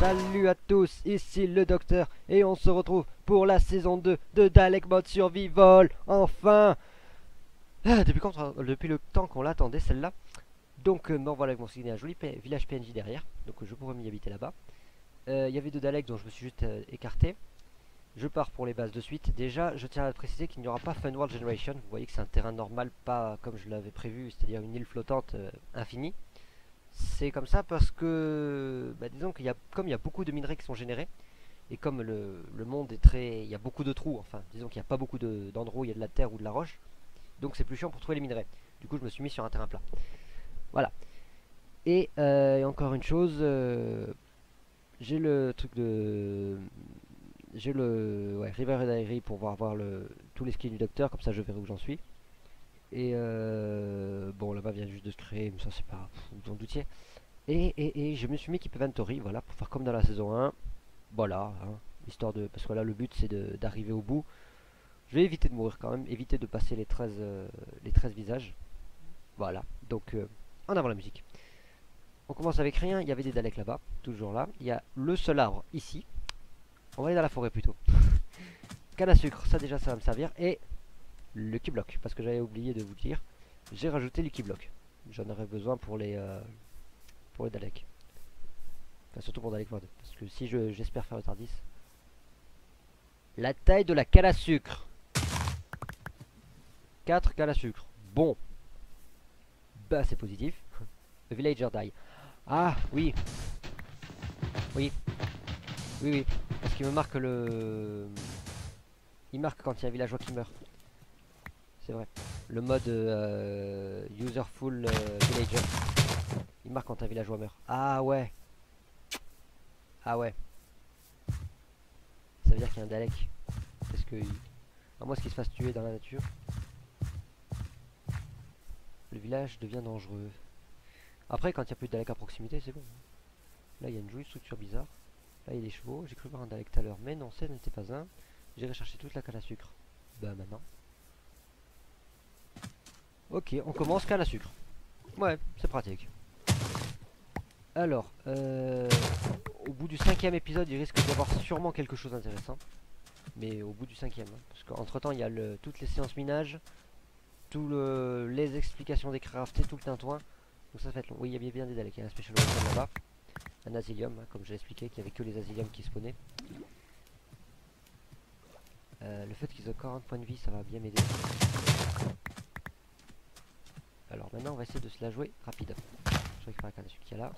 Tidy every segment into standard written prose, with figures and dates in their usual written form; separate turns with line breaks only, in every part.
Salut à tous, ici le docteur et on se retrouve pour la saison 2 de Dalek Mode Survival. Enfin depuis le temps qu'on l'attendait celle-là. Donc me voilà avec mon signé un joli village PNJ derrière. Donc je pourrais m'y habiter là-bas. Il y avait deux Daleks dont je me suis juste écarté. Je pars pour les bases de suite. Déjà je tiens à préciser qu'il n'y aura pas Fun World Generation. Vous voyez que c'est un terrain normal, pas comme je l'avais prévu, c'est-à-dire une île flottante infinie. C'est comme ça parce que, disons comme il y a beaucoup de minerais qui sont générés, et comme le monde est très... Il y a beaucoup de trous, enfin, disons qu'il n'y a pas beaucoup d'endroits où il y a de la terre ou de la roche, donc c'est plus chiant pour trouver les minerais. Du coup, je me suis mis sur un terrain plat. Voilà. Et encore une chose, j'ai le truc de... J'ai le River Diary pour voir tous les skills du docteur, comme ça je verrai où j'en suis. Et bon, là-bas vient juste de se créer, mais ça c'est pas... Vous en doutiez. Et je me suis mis Keep Inventory, voilà, pour faire comme dans la saison 1. Voilà, hein, histoire de... Parce que là, le but, c'est d'arriver au bout. Je vais éviter de mourir quand même, éviter de passer les 13 visages. Voilà, donc en avant la musique. On commence avec rien, il y avait des Daleks là-bas, toujours là. Il y a le seul arbre ici. On va aller dans la forêt plutôt. Canne à sucre, ça déjà, ça va me servir. Et le Keyblock, parce que j'avais oublié de vous dire. J'ai rajouté le Keyblock. J'en aurais besoin pour les Daleks. Enfin, surtout pour Dalek Mode. Parce que si j'espère faire le Tardis. La taille de la canne à sucre. 4 cannes à sucre. Bon. Bah, c'est positif. Le villager die. Ah, oui. Oui. Oui, oui. Parce qu'il me marque le... Il marque quand il y a un villageois qui meurt. C'est vrai. Le mode Userful Villager. Il marque quand un villageois meurt. Ah ouais. Ah ouais. Ça veut dire qu'il y a un Dalek. Parce que... À moins qu'il se fasse tuer dans la nature. Le village devient dangereux. Après, quand il n'y a plus de Dalek à proximité, c'est bon. Là, il y a une jolie structure bizarre. Là, il y a des chevaux. J'ai cru voir un Dalek tout à l'heure, mais non, ce n'était pas un. J'ai recherché toute la canne à sucre. Bah, maintenant. Ok, on commence canne à sucre. Ouais, c'est pratique. Alors, au bout du 5e épisode, il risque d'y avoir sûrement quelque chose d'intéressant. Mais au bout du 5e, hein, parce qu'entre temps, il y a toutes les séances minage, les explications des crafts et tout le tintouin. Donc ça va être long. Oui, il y avait bien des Daleks. Il y a un Special Weapon là-bas. Un Asylum, hein, comme j'ai expliqué, qu'il n'y avait que les Asylums qui spawnaient. Le fait qu'ils ont 40 points de vie, ça va bien m'aider. Alors maintenant, on va essayer de se la jouer rapide. Je récupère la canne à sucre qu'il y a là.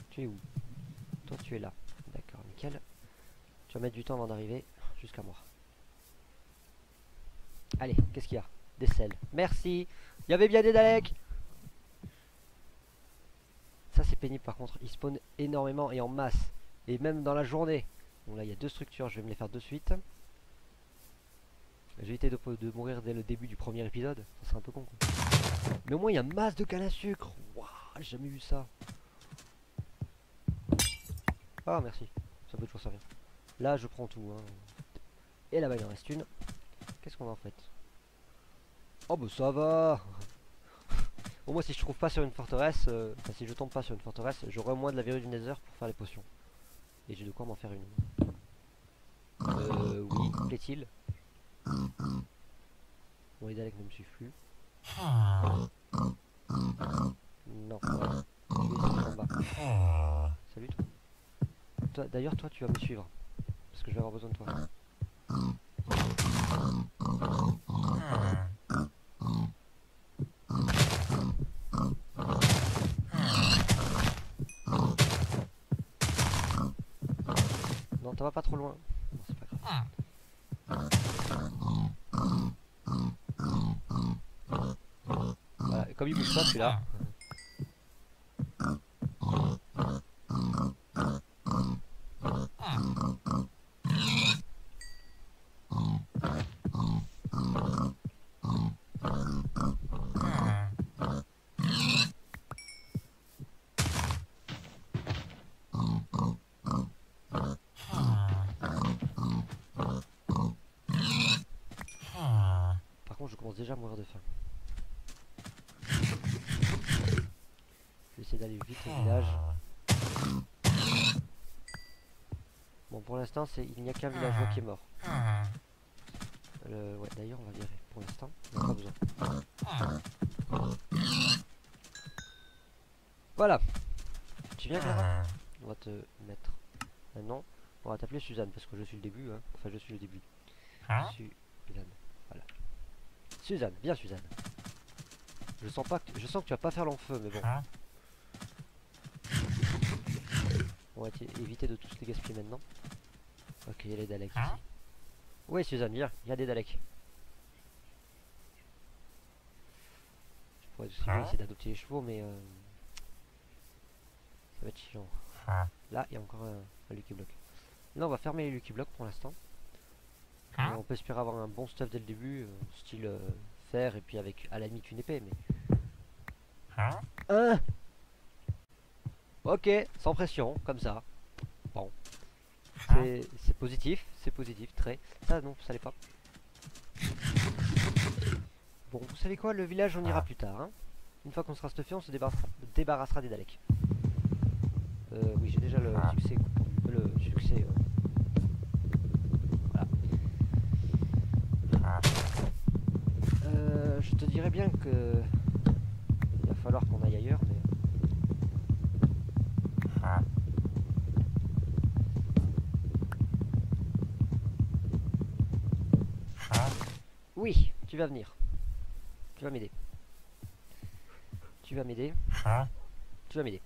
Tu es où? Toi, tu es là. D'accord, nickel. Tu vas mettre du temps avant d'arriver jusqu'à moi. Allez, qu'est-ce qu'il y a? Des selles. Merci. Il y avait bien des Daleks. Ça c'est pénible par contre. Ils spawnent énormément et en masse. Et même dans la journée. Bon là il y a deux structures. Je vais me les faire de suite. J'ai évité de mourir dès le début du premier épisode. Ça serait un peu con quoi. Mais au moins il y a masse de canne à sucre. Waouh, j'ai jamais vu ça. Ah merci. Ça peut toujours servir. Là je prends tout. Hein. Et là-bas il en reste une. Qu'est-ce qu'on a en fait? Oh bah ça va. Au moins si je trouve pas sur une forteresse, enfin si je tombe pas sur une forteresse, j'aurai au moins de la verrue du Nether pour faire les potions. Et j'ai de quoi m'en faire une. Oui, plaît-il. Bon les Daleks ne me suivent plus. Non, ouais. Oui, c'est en bas. Salut toi. D'ailleurs toi tu vas me suivre. Parce que je vais avoir besoin de toi. Non, t'en vas pas trop loin. Non, c'est pas grave. Voilà, et comme il bouge pas celui-là. Par contre, je commence déjà à mourir de faim. Je vais essayer d'aller vite au village. Bon, pour l'instant, il n'y a qu'un villageois qui est mort. Ouais, d'ailleurs, on va virer. Pour l'instant, on n'a pas besoin. Voilà. Tu viens, Clara? On va te mettre. Maintenant, on va t'appeler Suzanne parce que je suis le début. Hein. Enfin, je suis le début. Suzanne. Voilà. Suzanne, bien Suzanne. Je sens que tu vas pas faire long feu, mais bon. On va éviter de tous les gaspiller maintenant. Ok, il y a les Daleks ici. Oui, Suzanne, viens, il y a des Daleks. Je pourrais aussi essayer d'adopter les chevaux, mais ça va être chiant. Là, il y a encore un Lucky Block. Là, on va fermer les Lucky Block pour l'instant. On peut espérer avoir un bon stuff dès le début, style fer, et puis avec à la limite une épée, mais... Ok, sans pression, comme ça. Bon. C'est positif, très. Ça, non, ça l'est pas. Bon, vous savez quoi, le village, on ira plus tard. Hein. Une fois qu'on sera stuffé, on se débarrassera des Daleks. Oui, j'ai déjà le succès. Voilà. Je te dirais bien que... il va falloir qu'on aille ailleurs, mais... Oui, tu vas venir. Tu vas m'aider. Tu vas m'aider. Tu vas m'aider.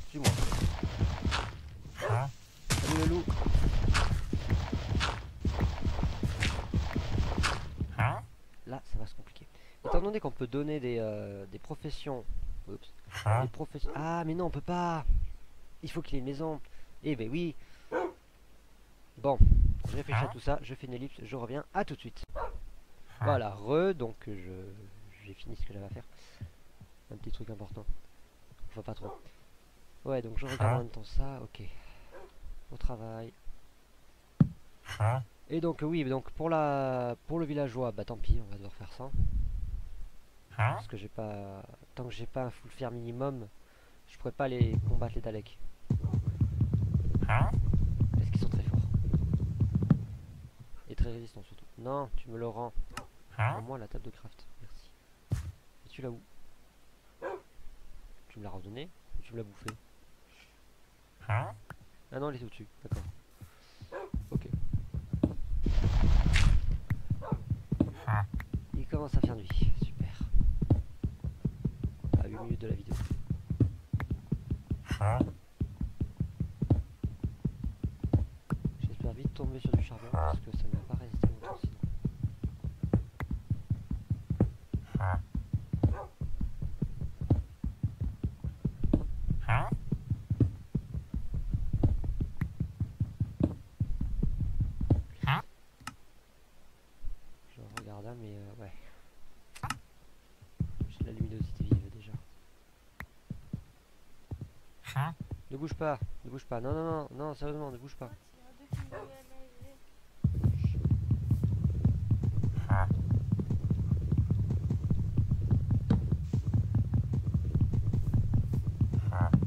Suis-moi. Salut le loup. Là, ça va se compliquer. Étant donné qu'on peut donner des professions... Oups. Des professions... Ah, mais non, on peut pas. Il faut qu'il ait une maison. Eh ben oui. Bon, je réfléchis à tout ça, je fais une ellipse, je reviens, à tout de suite. Voilà, donc j'ai fini ce que j'avais à faire. Un petit truc important. Enfin, pas trop. Ouais, donc je regarde en même temps ça, ok. Au travail. Et donc, oui, donc pour le villageois, bah tant pis, on va devoir faire ça. Parce que j'ai pas... Tant que j'ai pas un full fer minimum, je pourrais pas les combattre les Daleks. Parce qu'ils sont très forts. Et très résistants surtout. Non, tu me le rends. Au moins la table de craft. Merci. Et tu l'as où? Tu me l'as redonné ou tu me l'as bouffé? Ah non, il est au-dessus. D'accord. Ok. Il commence à faire nuit. Super. À 8 minutes de la vidéo. J'espère vite tomber sur du charbon parce que ça ne va pas résister longtemps sinon. Je regarde là mais ouais. J'ai la luminosité vive déjà. Ne bouge pas, ne bouge pas. Non, non, non, non, sérieusement, ne bouge pas.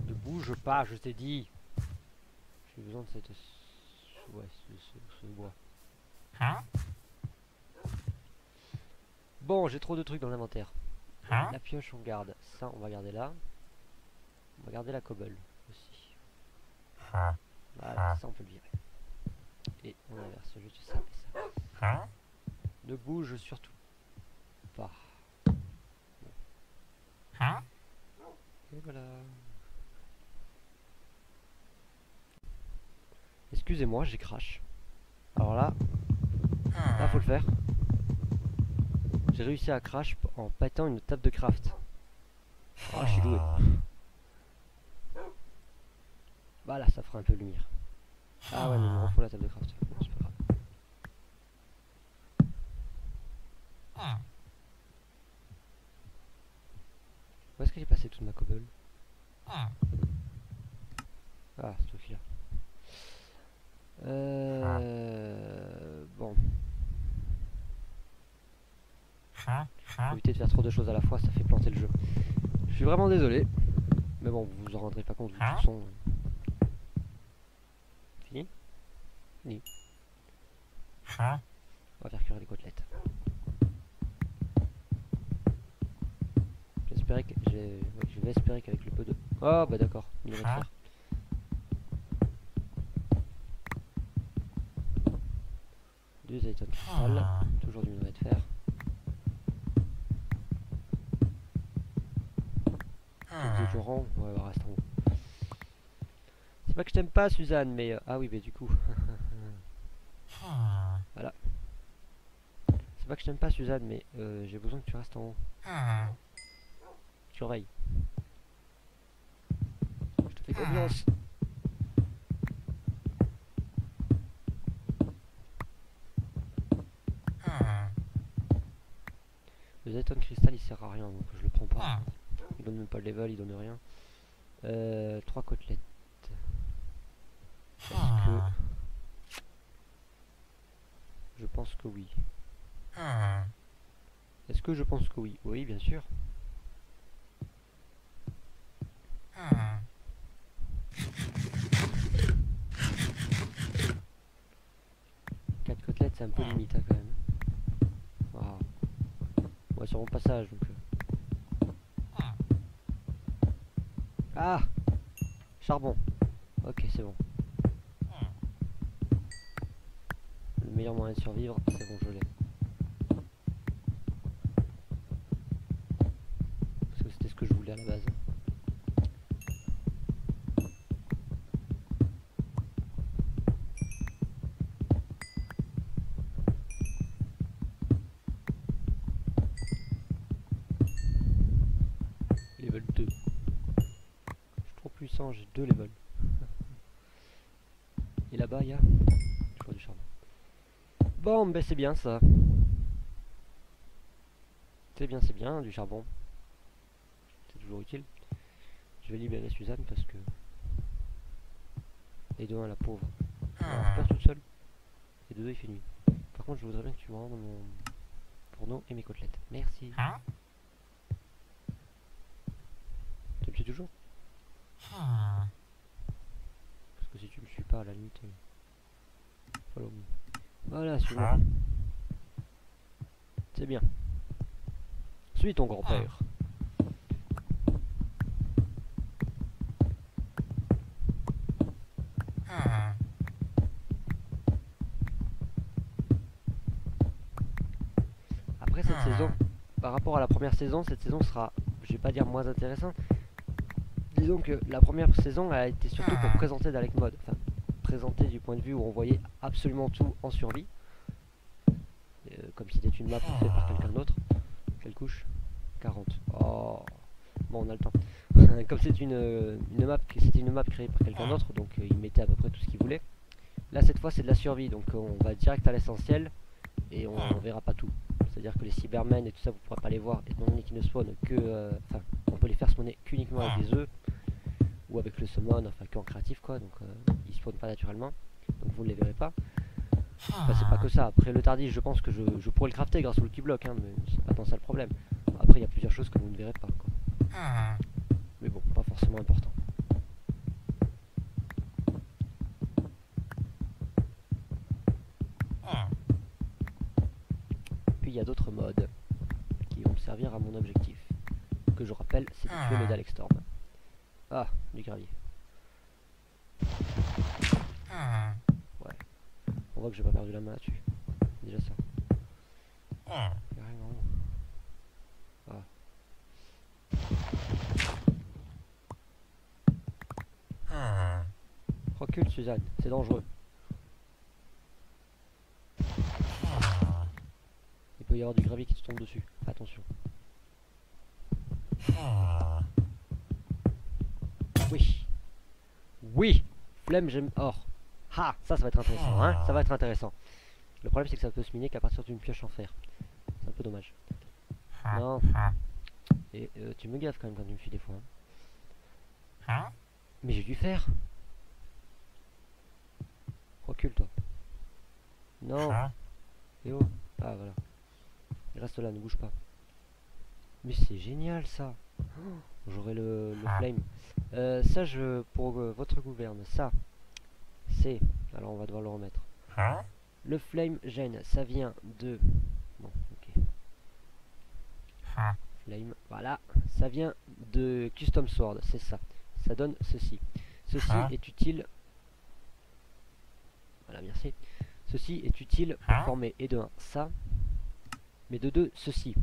Ne bouge pas, je t'ai dit. J'ai besoin de cette... Ouais, ce bois. Bon, j'ai trop de trucs dans l'inventaire. La pioche, on garde. Ça, on va garder là. On va garder la cobble aussi. Voilà, ça, on peut le virer. Et on inverse juste ça et ça. Ne bouge surtout pas. Et voilà. Excusez-moi, j'ai crash. Alors là, faut le faire. J'ai réussi à crash en pétant une table de craft. Oh, je suis doué. Voilà, ça fera un peu de lumière. Ah ouais, mais il me refaut la table de craft. Bon, c'est pas grave. Où est-ce que j'ai passé toute ma cobble? Ah, c'est tout là. Bon. Faut éviter de faire trop de choses à la fois, ça fait planter le jeu. Je suis vraiment désolé. Mais bon, vous vous en rendrez pas compte vu que de toute façon. Fini? Fini. On va faire cuire les côtelettes. J'espérais que je vais espérer qu'avec le peu de. Oh bah d'accord, millimètre fer. Deux Zayton cristal, toujours du millimètre fer. Du rang, ouais, bah, reste en haut. C'est pas que je t'aime pas, Suzanne, mais ah oui, mais du coup. Voilà. C'est pas que je t'aime pas, Suzanne, mais j'ai besoin que tu restes en haut. Surveille. Je te fais confiance. Le Zayton cristal il sert à rien donc je le prends pas. Il donne même pas le level, il donne rien. 3 côtelettes. Est-ce que. Je pense que oui. Est-ce que je pense que oui? Oui, bien sûr. Quatre côtelettes, c'est un peu limite hein, quand même. Wow. On va sur mon passage donc. Ah! Charbon. Ok, c'est bon. Le meilleur moyen de survivre, c'est bon, je l'ai. Parce que c'était ce que je voulais à la base. Level 2. Je suis trop puissant, j'ai 2 levels. Et là-bas, il y a toujours du charbon. Bon, ben c'est bien ça. C'est bien, du charbon. C'est toujours utile. Je vais libérer Suzanne parce que... Et de 1, la pauvre. Elle va faire toute seule. Et de 2, il fait nuit. Par contre, je voudrais bien que tu me rendes mon fourneau et mes côtelettes. Merci. Tu me suis toujours? Parce que si tu me suis pas, à la limite... follow me. Voilà, suis-moi. C'est bien. Suis ton grand-père. Après cette saison, par rapport à la première saison, cette saison sera, je vais pas dire moins intéressante. Disons que la première saison a été surtout pour présenter Dalek Mode. Enfin, présenter du point de vue où on voyait absolument tout en survie. Comme si c'était une map faite par quelqu'un d'autre. Quelle couche? 40. Oh. Bon, on a le temps. Comme c'est une map, c'était une map créée par quelqu'un d'autre, donc il mettait à peu près tout ce qu'il voulait. Là, cette fois, c'est de la survie, donc on va direct à l'essentiel et on verra pas tout. C'est-à-dire que les Cybermen et tout ça, vous pourrez pas les voir, étant donné qu'ils ne spawnent que. Enfin, on peut les faire spawner qu'uniquement avec des œufs ou avec le summon, enfin qu'en créatif quoi, donc ils spawnent pas naturellement, donc vous ne les verrez pas. Enfin, c'est pas que ça. Après le tardis, je pense que je pourrais le crafter grâce au Lucky Block, hein, mais c'est pas tant ça le problème. Après, il y a plusieurs choses que vous ne verrez pas, quoi. Mais bon, pas forcément important. Puis il y a d'autres modes qui vont me servir à mon objectif, que je rappelle, c'est de tuer le Dalek Storm. Ah, du gravier. Ouais. On voit que j'ai pas perdu la main là-dessus. Déjà ça. Carrément. Ah. Recule Suzanne, c'est dangereux. Il peut y avoir du gravier qui te tombe dessus. Fais attention. Oui. Oui. Flemme, j'aime or. Ah, ça va être intéressant, hein. Ça va être intéressant. Le problème, c'est que ça peut se miner qu'à partir d'une pioche en fer. C'est un peu dommage. Non. Et tu me gaffes quand même quand tu me fuis des fois. Hein. Mais j'ai dû faire. Recule, toi. Non. Et oh. Ah, voilà. Reste là, ne bouge pas. Mais c'est génial, ça. Oh, j'aurai le flame. Ça, pour votre gouverne, ça, c'est... Alors, on va devoir le remettre. Le flame gène, ça vient de... Bon, ok. Flame, voilà. Ça vient de Custom Sword, c'est ça. Ça donne ceci. Ceci est utile... Voilà, merci. Ceci est utile pour former, et de 1, ça. Mais de 2, ceci.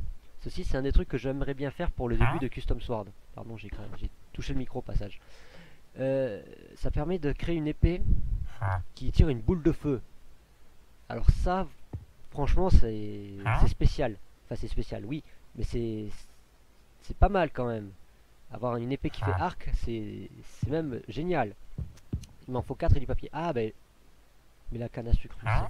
Ceci, c'est un des trucs que j'aimerais bien faire pour le début de Custom Sword. Pardon, j'ai touché le micro au passage. Ça permet de créer une épée qui tire une boule de feu. Alors ça, franchement, c'est spécial. Enfin, c'est spécial, oui. Mais c'est pas mal quand même. Avoir une épée qui fait arc, c'est même génial. Il m'en faut 4 et du papier. Ah, ben... Mais la canne à sucre aussi.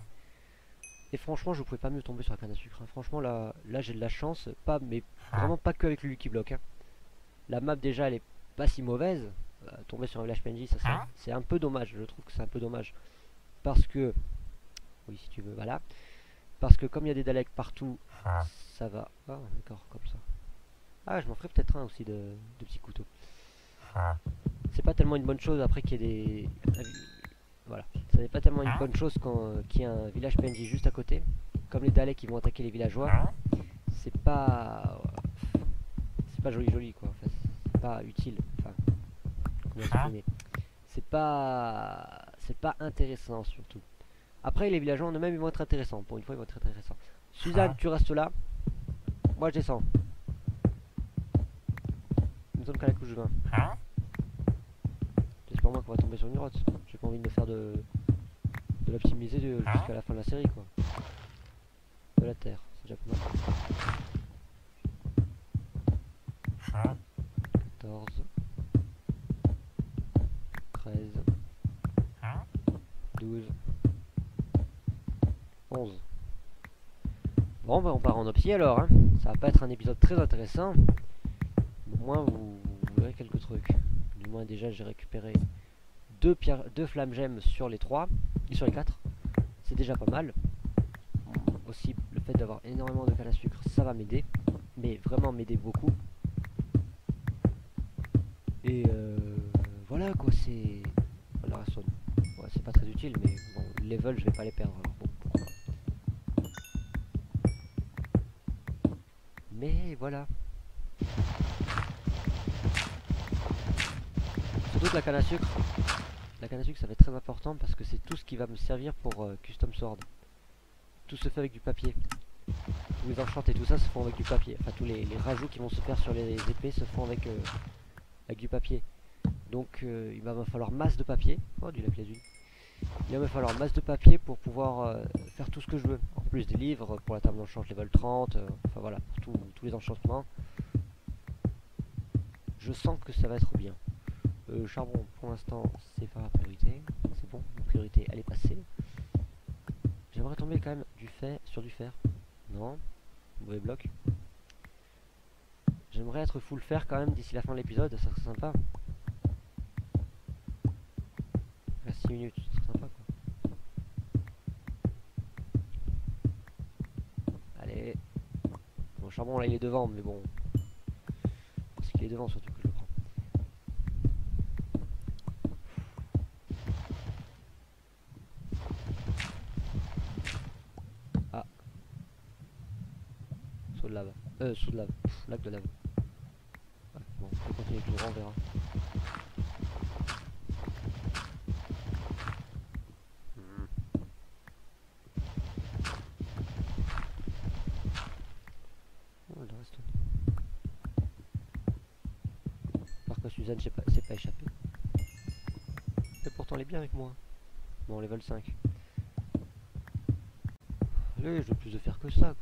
Et franchement, je pouvais pas mieux tomber sur la canne à sucre. Hein. Franchement, là j'ai de la chance. Mais vraiment pas que avec le Lucky Block. Hein. La map, déjà, elle est pas si mauvaise. Tomber sur un village PNJ, ça c'est un peu dommage. Je trouve que c'est un peu dommage. Parce que... Oui, si tu veux, voilà. Parce que comme il y a des Daleks partout, ça va... Ah, d'accord, comme ça. Ah, je m'en ferai peut-être un aussi de petits couteaux. C'est pas tellement une bonne chose après qu'il y ait des... Voilà, ça n'est pas tellement une bonne chose qu'il y ait un village PNJ juste à côté. Comme les Daleks qui vont attaquer les villageois, c'est pas joli quoi. Enfin, c'est pas utile. Enfin, comment s'exprimer. C'est pas intéressant surtout. Après les villageois en eux-mêmes ils vont être intéressants. Pour une fois ils vont être intéressants. Suzanne, tu restes là. Moi je descends. Il me semble qu'à la couche 20. J'espère moi qu'on va tomber sur une grotte. J'ai pas envie de me faire de l'optimiser jusqu'à la fin de la série quoi. De la terre, c'est déjà pas mal. 14 13 12 11. Bon bah on part en opti alors hein. Ça va pas être un épisode très intéressant. Au moins vous verrez quelques trucs. Du moins déjà j'ai récupéré 2 flammes gemmes sur les 3 et sur les 4. C'est déjà pas mal. Aussi le fait d'avoir énormément de canne à sucre, ça va m'aider. Mais vraiment m'aider beaucoup. Et voilà quoi, c'est... La redstone. Ouais, c'est pas très utile, mais bon, les level je vais pas les perdre. Alors bon, pourquoi pas. Mais voilà. Surtout que la canne à sucre. La canne à sucre ça va être très important parce que c'est tout ce qui va me servir pour Custom Sword. Tout se fait avec du papier. Tous les enchants et tout ça se font avec du papier. Enfin tous les rajouts qui vont se faire sur les épées se font avec du papier. Donc il va me falloir masse de papier. Oh du lapis lazuli. Il va me falloir masse de papier pour pouvoir faire tout ce que je veux. En plus des livres pour la table d'enchange level 30. Enfin voilà, pour tous les enchantements. Je sens que ça va être bien. Charbon pour l'instant c'est pas ma priorité. C'est bon, ma priorité elle est passée. J'aimerais tomber quand même sur du fer. Non, mauvais bloc. J'aimerais être full fer quand même d'ici la fin de l'épisode, ça serait sympa. À 6 minutes, ça serait sympa quoi. Allez. Bon, charbon là il est devant, mais bon. Parce qu'il est devant surtout que je le prends. Ah. Saut de lave. Saut de lave. Lac de lave. Ouais, bon, on peut continuer tout droit, on verra. Suzanne s'est pas échappée. Et pourtant elle est bien avec moi. Bon, level 5. Allez, je veux plus de faire que ça.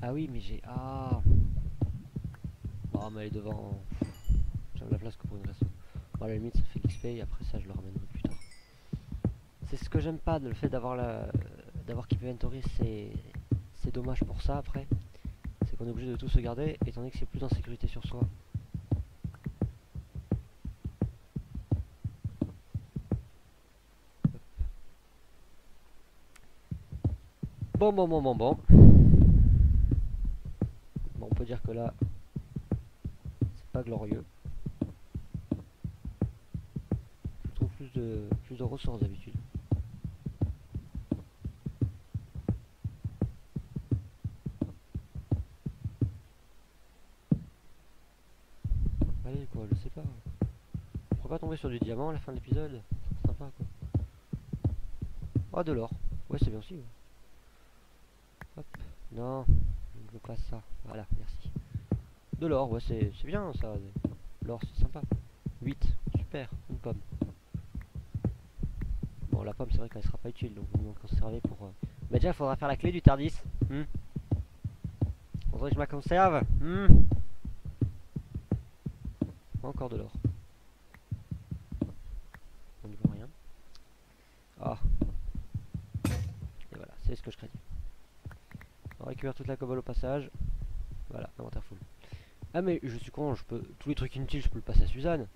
Ah oui, mais j'ai... Ah. Oh, mais elle est devant. J'aime la place que pour une raison. Bon, à la limite, ça fait l'XP et après ça, je le ramènerai plus tard. C'est ce que j'aime pas, le fait d'avoir Keep Inventory, c'est dommage pour ça après. C'est qu'on est obligé de tout se garder, étant donné que c'est plus en sécurité sur soi. Bon, bon, bon, bon, bon. Bon, on peut dire que là, c'est pas glorieux. Je trouve plus de ressources d'habitude. Allez, quoi, je sais pas. On pourrait pas tomber sur du diamant à la fin de l'épisode. C'est sympa, quoi. Oh, de l'or. Ouais, c'est bien aussi. Ouais. Hop. Non, je ne veux pas ça. Voilà, merci. De l'or, ouais, c'est bien ça. L'or, c'est sympa. 8, super, une pomme. Bon, la pomme, c'est vrai qu'elle sera pas utile, donc on va en conserver pour. Mais déjà, il faudra faire la clé du Tardis. Faudrait que je la conserve. Encore de l'or. On n'y voit rien. Ah. Et voilà, c'est ce que je craignais. On récupère toute la cobble au passage. Voilà, inventaire full. Ah mais je suis con, je peux. Tous les trucs inutiles, je peux le passer à Suzanne.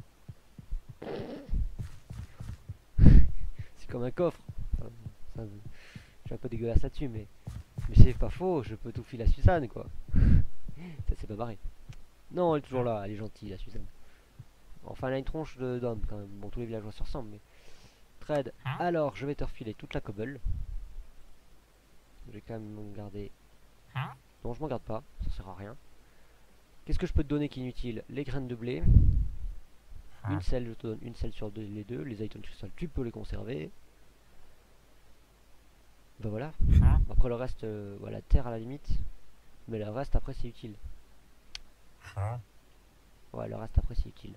C'est comme un coffre. Enfin, ça, je suis un peu dégueulasse là-dessus, mais c'est pas faux, je peux tout filer à Suzanne, quoi. Ça c'est pas barré. Non, elle est toujours là, elle est gentille, la Suzanne. Enfin, elle a une tronche d'homme quand même. Bon, tous les villageois se ressemblent, mais. Trade. Alors, je vais te refiler toute la cobble. Je vais quand même m'en garder. Non, je m'en garde pas, ça sert à rien. Qu'est-ce que je peux te donner qui est inutile? Les graines de blé. Une selle, je te donne une selle sur les deux. Les items cristals, tu peux les conserver. Bah voilà. Après le reste, voilà, terre à la limite. Mais le reste après c'est utile. Ouais, le reste après c'est utile.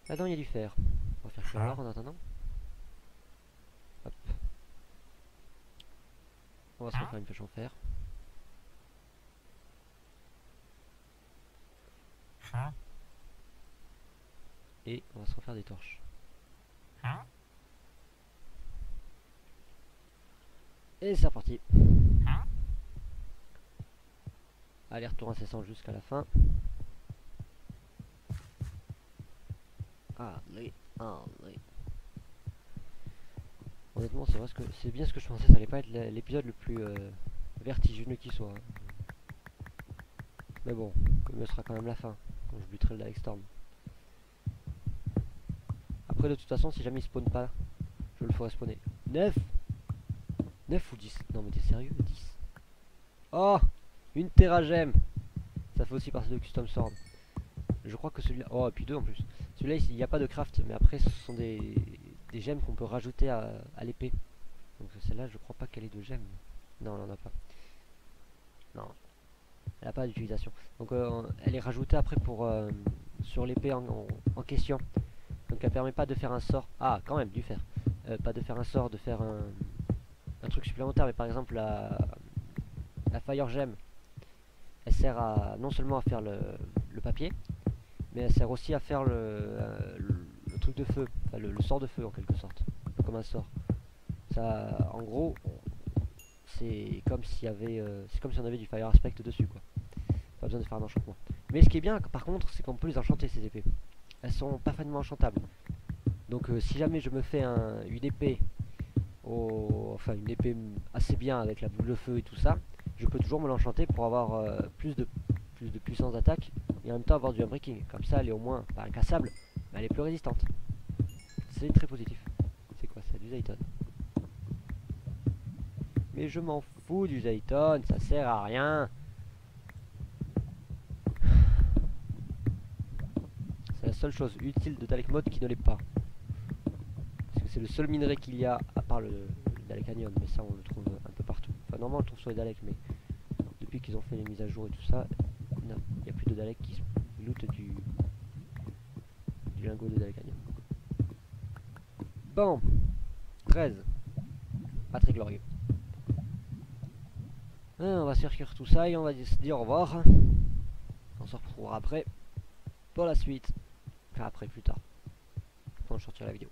Là-dedans il y a du fer. On va faire cuire l'or en attendant. Hop. On va se refaire une pêche en fer. Et on va se refaire des torches. Et c'est reparti. Allez, retour incessant jusqu'à la fin. Allez, allez. Honnêtement, c'est vrai que c'est bien ce que je pensais, ça allait pas être l'épisode le plus vertigineux qui soit. Mais bon, comme ce sera quand même la fin, quand je buterai le Darkstorm. Après, de toute façon, si jamais il spawn pas, je le ferai spawner. 9 9 ou 10? Non, mais t'es sérieux? 10. Oh, une terragème. Ça fait aussi partie de Custom Sword. Je crois que celui-là. Oh, et puis deux en plus. Celui-là, il n'y a pas de craft, mais après, ce sont des gemmes qu'on peut rajouter à l'épée. Donc, celle-là, je crois pas qu'elle ait de gemmes. Non, elle en a pas. Non, elle n'a pas d'utilisation. Donc, elle est rajoutée après pour sur l'épée en question. Donc, elle permet pas de faire un sort. Ah, quand même, du fer. Pas de faire un sort, de faire un truc supplémentaire, mais par exemple, la Fire Gem, elle sert à non seulement à faire le papier, mais elle sert aussi à faire le truc de feu, enfin, le sort de feu en quelque sorte, comme un sort. Ça, en gros, c'est comme s'il y avait, c'est comme si on avait du Fire Aspect dessus, quoi. Pas besoin de faire un enchantement. Mais ce qui est bien, par contre, c'est qu'on peut les enchanter ces épées. Elles sont parfaitement enchantables. Donc, si jamais je me fais une épée, enfin une épée assez bien avec la boule de feu et tout ça, je peux toujours me l'enchanter pour avoir plus de puissance d'attaque et en même temps avoir du unbreaking. Comme ça, elle est au moins pas incassable, mais elle est plus résistante. C'est très positif. C'est quoi ça? Du Zayton. Mais je m'en fous du Zayton, ça sert à rien. C'est la seule chose utile de Dalek Mode qui ne l'est pas. Parce que c'est le seul minerai qu'il y a, à part le Dalekanium, mais ça on le trouve un peu partout. Enfin normalement on le trouve sur les Daleks, mais depuis qu'ils ont fait les mises à jour et tout ça, non, il n'y a plus de Daleks qui lootent du lingot de Dalekanium. Bon, 13. Pas très glorieux. On va se faire cuire tout ça et on va se dire au revoir. On se retrouvera après pour la suite. Enfin après, plus tard. Quand je sortirai la vidéo.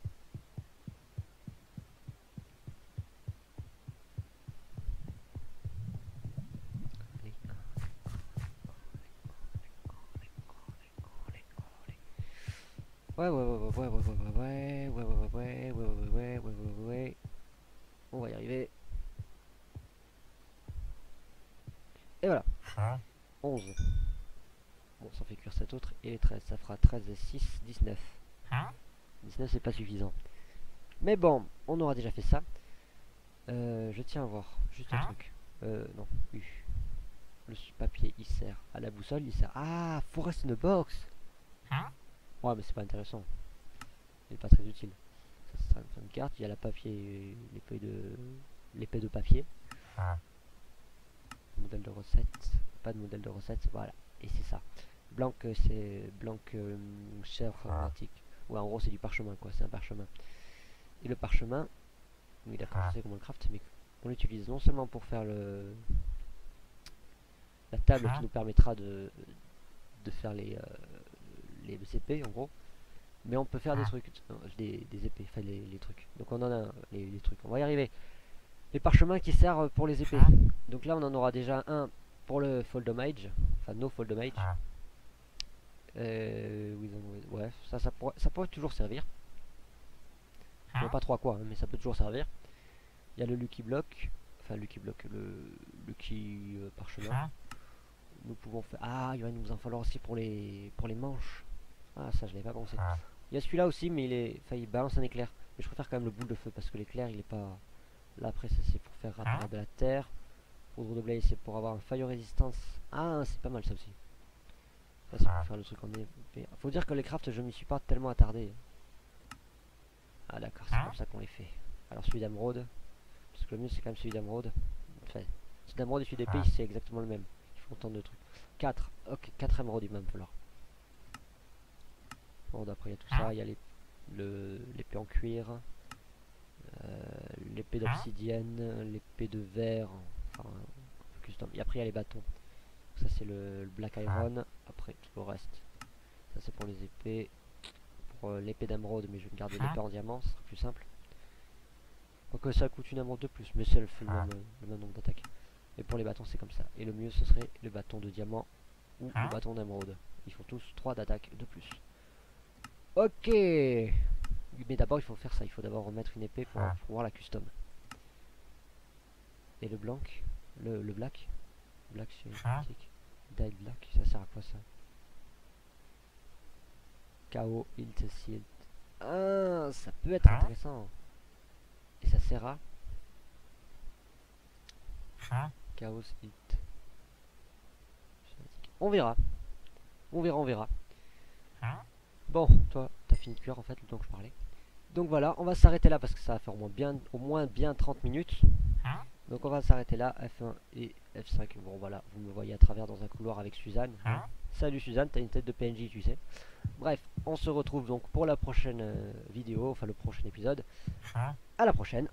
Ouais. On va y arriver. 11. Bon, ça fait cuire 7 autres. Et les 13, ça fera 13 et 6, 19. 19 c'est pas suffisant. Mais bon, on aura déjà fait ça. Je tiens à voir, juste un truc. Non, le papier il sert à la boussole, il sert... Ah, Forest in a box. Ouais, mais c'est pas intéressant. Il est pas très utile. Ça sert à une carte, il y a la papier, l'épée de papier. Modèle de recette, pas de modèle de recette, voilà. Et c'est ça. Blanc, c'est blanc cher informatique. Ouais, en gros c'est du parchemin quoi, c'est un parchemin. Et le parchemin, oui d'accord, je sais comment le craft, mais on l'utilise non seulement pour faire la table qui nous permettra de faire les épées en gros, mais on peut faire des trucs, des épées, enfin les trucs. Donc on en a les trucs, on va y arriver. Les parchemins qui servent pour les épées. Donc là on en aura déjà un pour le Fall Damage, enfin no Fall Damage. Ouais, ça pourrait toujours servir. Je vois pas trop à quoi, hein, mais ça peut toujours servir. Il y a le Lucky Block, enfin Lucky Block, le Lucky parchemin. Nous pouvons faire... Ah, il va nous en falloir aussi pour les manches. Ah, ça je l'avais pas pensé. Il y a celui-là aussi, mais il balance un éclair. Mais je préfère quand même le boule de feu parce que l'éclair il est pas... Là après ça c'est pour faire apparaître de la terre. Poudre de blaze c'est pour avoir un fire resistance. Ah, c'est pas mal ça aussi. Ça c'est pour faire le truc en épée. Faut dire que les crafts je m'y suis pas tellement attardé. Ah d'accord, c'est comme ça qu'on les fait. Alors celui d'émeraude, parce que le mieux c'est quand même celui d'émeraude. Enfin, celui d'émeraude et celui d'épée c'est exactement le même. Il faut autant de trucs. 4, ok, 4 émeraudes il va me falloir. Bon d'après il y a tout ça, il y a l'épée en cuir, l'épée d'obsidienne, l'épée de verre, enfin custom. Et après il y a les bâtons. Ça c'est le black iron, après tout le reste. Ça c'est pour les épées. Pour l'épée d'émeraude, mais je vais me garder l'épée en diamant, ce sera plus simple. Donc ça coûte une émeraude de plus, mais c'est le même nombre d'attaques. Et pour les bâtons c'est comme ça. Et le mieux ce serait le bâton de diamant ou le bâton d'émeraude. Ils font tous 3 d'attaque de plus. Ok. Mais d'abord il faut faire ça, il faut d'abord remettre une épée pour pouvoir la custom. Et le blanc, le black. Black c'est critique. Dyed black, ça sert à quoi ça? KO, Hilt, Silt. Ah, ça peut être intéressant. Et ça sert à Chaos Hilt. On verra. On verra. Bon, toi, t'as fini de cuire en fait le temps que je parlais. Donc voilà, on va s'arrêter là parce que ça va faire au moins bien 30 minutes. Donc on va s'arrêter là, F1 et F5. Bon voilà, vous me voyez à travers dans un couloir avec Suzanne. Salut Suzanne, t'as une tête de PNJ tu sais. Bref, on se retrouve donc pour la prochaine vidéo, enfin le prochain épisode. À la prochaine.